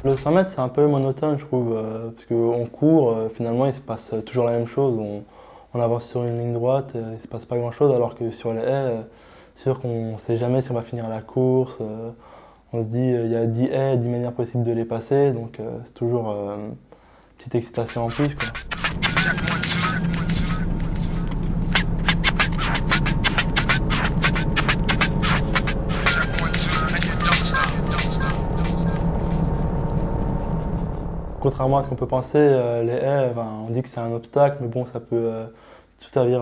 Le 100 mètres, c'est un peu monotone, je trouve, parce qu'on court, finalement, il se passe toujours la même chose. On avance sur une ligne droite, il se passe pas grand-chose, alors que sur les haies, c'est sûr qu'on ne sait jamais si on va finir la course. On se dit, il y a 10 haies, 10 manières possibles de les passer, donc c'est toujours une petite excitation en plus, quoi. Contrairement à ce qu'on peut penser, les haies, on dit que c'est un obstacle, mais bon, ça peut tout servir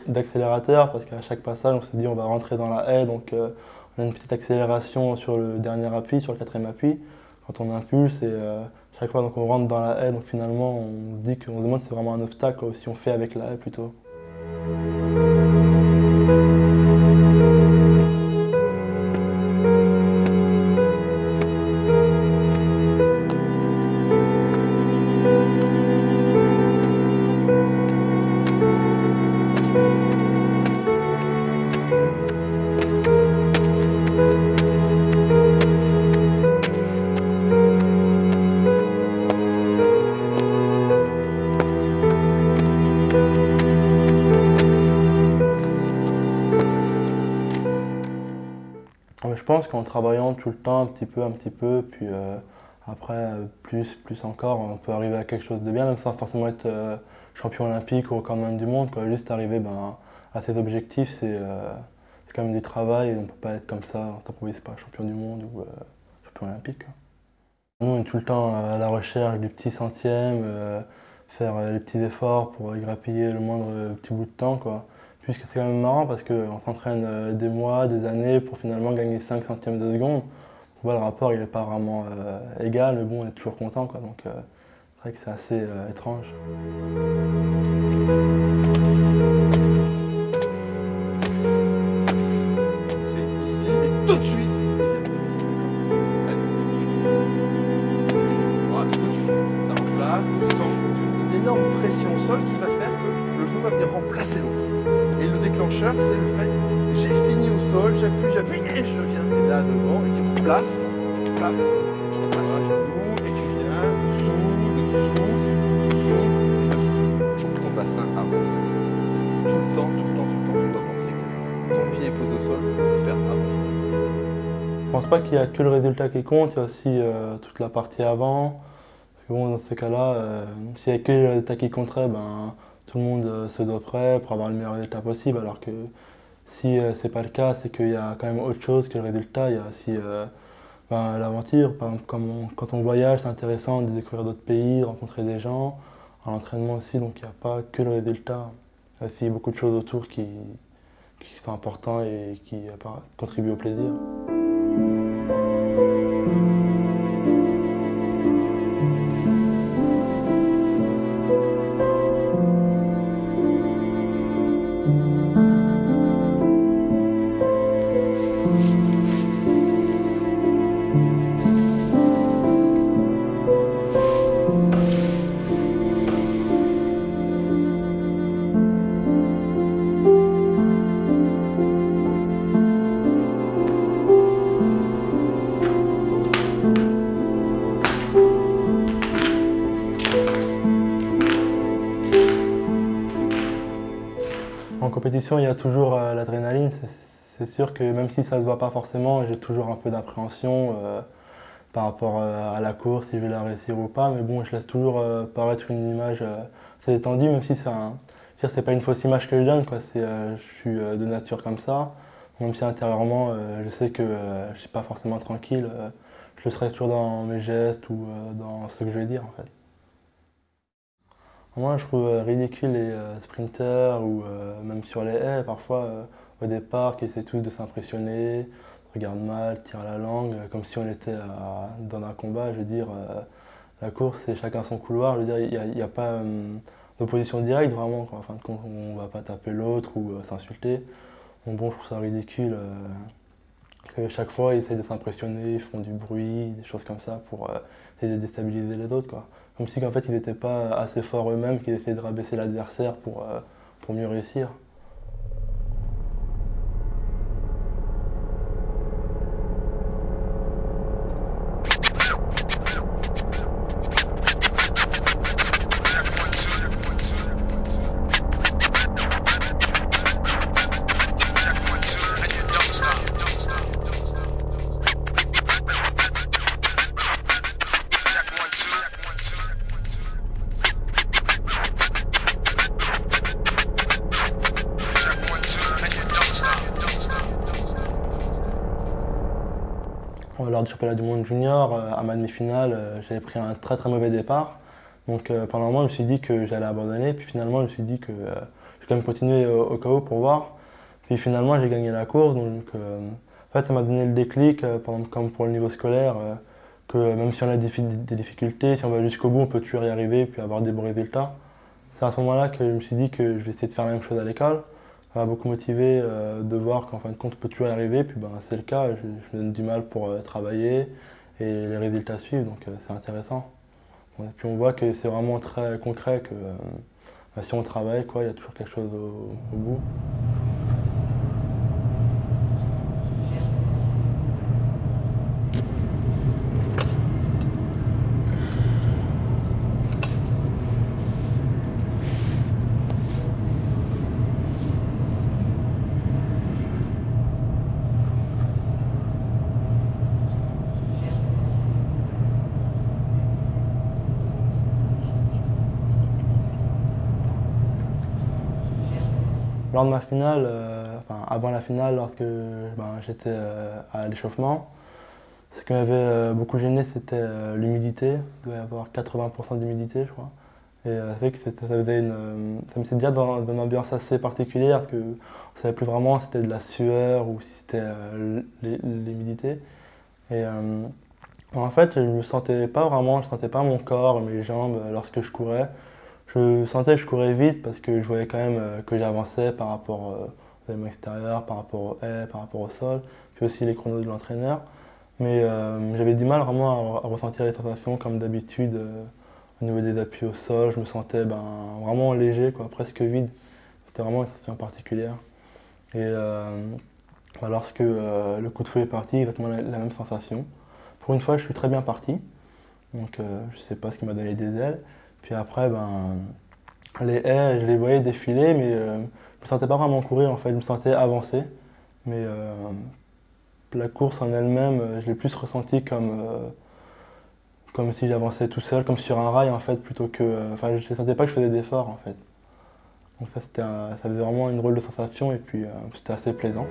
d'accélérateur, parce qu'à chaque passage, on se dit on va rentrer dans la haie, donc on a une petite accélération sur le dernier appui, sur le quatrième appui, quand on impulse, et chaque fois donc, on rentre dans la haie, donc finalement on se dit qu'on se demande si c'est vraiment un obstacle, ou si on fait avec la haie plutôt. Je pense qu'en travaillant tout le temps, un petit peu, puis après, plus encore, on peut arriver à quelque chose de bien, même sans forcément être champion olympique ou recordman du monde, quoi. Juste arriver à ses objectifs, c'est quand même du travail, et on ne peut pas être comme ça, on s'improvise pas champion du monde ou champion olympique, quoi. Nous, on est tout le temps à la recherche du petit centième, faire les petits efforts pour grappiller le moindre petit bout de temps, quoi. Puisque c'est quand même marrant parce qu'on s'entraîne des mois, des années pour finalement gagner 5 centièmes de seconde. Voilà, le rapport il n'est pas vraiment égal, mais bon, on est toujours content, quoi. Donc c'est vrai que c'est assez étrange. C'est ici et tout de suite. Voilà, tout de suite. Ça remplace, tu sens une énorme pression au sol qui va faire que le genou va venir remplacer l'autre. Et le déclencheur, c'est le fait, j'ai fini au sol, j'appuie, et je viens, t'es là devant, et tu places le genou, et tu viens dessous, et ton bassin avance. Tout le temps, penser que ton pied est posé au sol pour le faire avancer. Je pense pas qu'il y a que le résultat qui compte, il y a aussi toute la partie avant. Parce que bon, dans ce cas-là, s'il y a que le résultat qui compterait, tout le monde se doperait pour avoir le meilleur résultat possible, alors que si c'est pas le cas, c'est qu'il y a quand même autre chose que le résultat. Il y a aussi l'aventure. Par exemple, quand on voyage, c'est intéressant de découvrir d'autres pays, de rencontrer des gens. À l'entraînement aussi, donc il n'y a pas que le résultat. Il y a aussi beaucoup de choses autour qui sont importantes et qui contribuent au plaisir. En compétition, il y a toujours l'adrénaline. C'est sûr que même si ça ne se voit pas forcément, j'ai toujours un peu d'appréhension par rapport à la course, si je vais la réussir ou pas. Mais bon, je laisse toujours paraître une image assez détendue, même si c'est pas une fausse image que je donne, quoi. Je suis de nature comme ça. Même si intérieurement, je sais que je ne suis pas forcément tranquille, je le serai toujours dans mes gestes ou dans ce que je vais dire, en fait. Moi, je trouve ridicule les sprinters ou même sur les haies, parfois au départ, qui essaient tous de s'impressionner, regardent mal, tirent la langue, comme si on était dans un combat. Je veux dire, la course, c'est chacun son couloir. Je veux dire, il n'y a pas d'opposition directe vraiment, quoi. En fin de compte, on ne va pas taper l'autre ou s'insulter. Donc bon, je trouve ça ridicule que chaque fois, ils essayent de s'impressionner, ils font du bruit, des choses comme ça pour essayer de déstabiliser les autres, quoi. Comme si en fait, ils n'étaient pas assez forts eux-mêmes, qu'ils essayaient de rabaisser l'adversaire pour mieux réussir. lors du championnat du monde junior, à ma demi-finale, j'avais pris un très très mauvais départ. Donc pendant un moment, je me suis dit que j'allais abandonner. Puis finalement, je me suis dit que je vais quand même continuer au cas où pour voir. Puis finalement, j'ai gagné la course. Donc en fait, ça m'a donné le déclic, comme pour le niveau scolaire, que même si on a des difficultés, si on va jusqu'au bout, on peut toujours y arriver et puis avoir des bons résultats. C'est à ce moment-là que je me suis dit que je vais essayer de faire la même chose à l'école. Ça m'a beaucoup motivé de voir qu'en fin de compte, on peut toujours y arriver. Puis ben, c'est le cas, je me donne du mal pour travailler et les résultats suivent, donc c'est intéressant. Et puis on voit que c'est vraiment très concret, que si on travaille, quoi, il y a toujours quelque chose au bout. Lors de ma finale, avant la finale, lorsque j'étais à l'échauffement, ce qui m'avait beaucoup gêné, c'était l'humidité. Il devait y avoir 80% d'humidité, je crois. Et ça fait que ça me mettait déjà dans une ambiance assez particulière, parce qu'on ne savait plus vraiment si c'était de la sueur ou si c'était l'humidité. Et en fait, je ne sentais pas vraiment, je sentais pas mon corps, mes jambes lorsque je courais. Je sentais que je courais vite parce que je voyais quand même que j'avançais par rapport aux éléments extérieurs, par rapport aux haies, par rapport au sol, puis aussi les chronos de l'entraîneur. Mais j'avais du mal vraiment à ressentir les sensations comme d'habitude au niveau des appuis au sol. Je me sentais vraiment léger, quoi, presque vide. C'était vraiment une sensation particulière. Et lorsque le coup de feu est parti, exactement la même sensation. Pour une fois, je suis très bien parti. Donc je ne sais pas ce qui m'a donné des ailes. Puis après, les haies, je les voyais défiler, mais je ne me sentais pas vraiment courir en fait, je me sentais avancer. Mais la course en elle-même, je l'ai plus ressenti comme si j'avançais tout seul, comme sur un rail en fait, plutôt que. Enfin, je ne sentais pas que je faisais d'efforts en fait. Donc ça, ça faisait vraiment une drôle de sensation et puis c'était assez plaisant.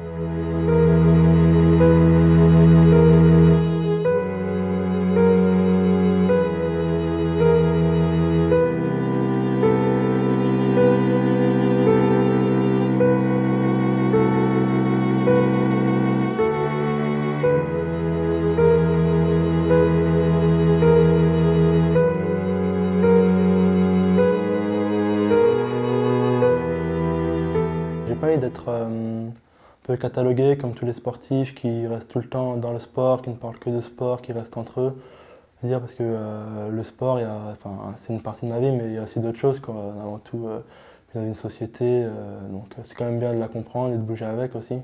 J'ai pas envie d'être un peu catalogué comme tous les sportifs qui restent tout le temps dans le sport, qui ne parlent que de sport, qui restent entre eux. C'est-à-dire parce que le sport, c'est une partie de ma vie, mais il y a aussi d'autres choses, quoi. Avant tout, dans une société, donc c'est quand même bien de la comprendre et de bouger avec aussi.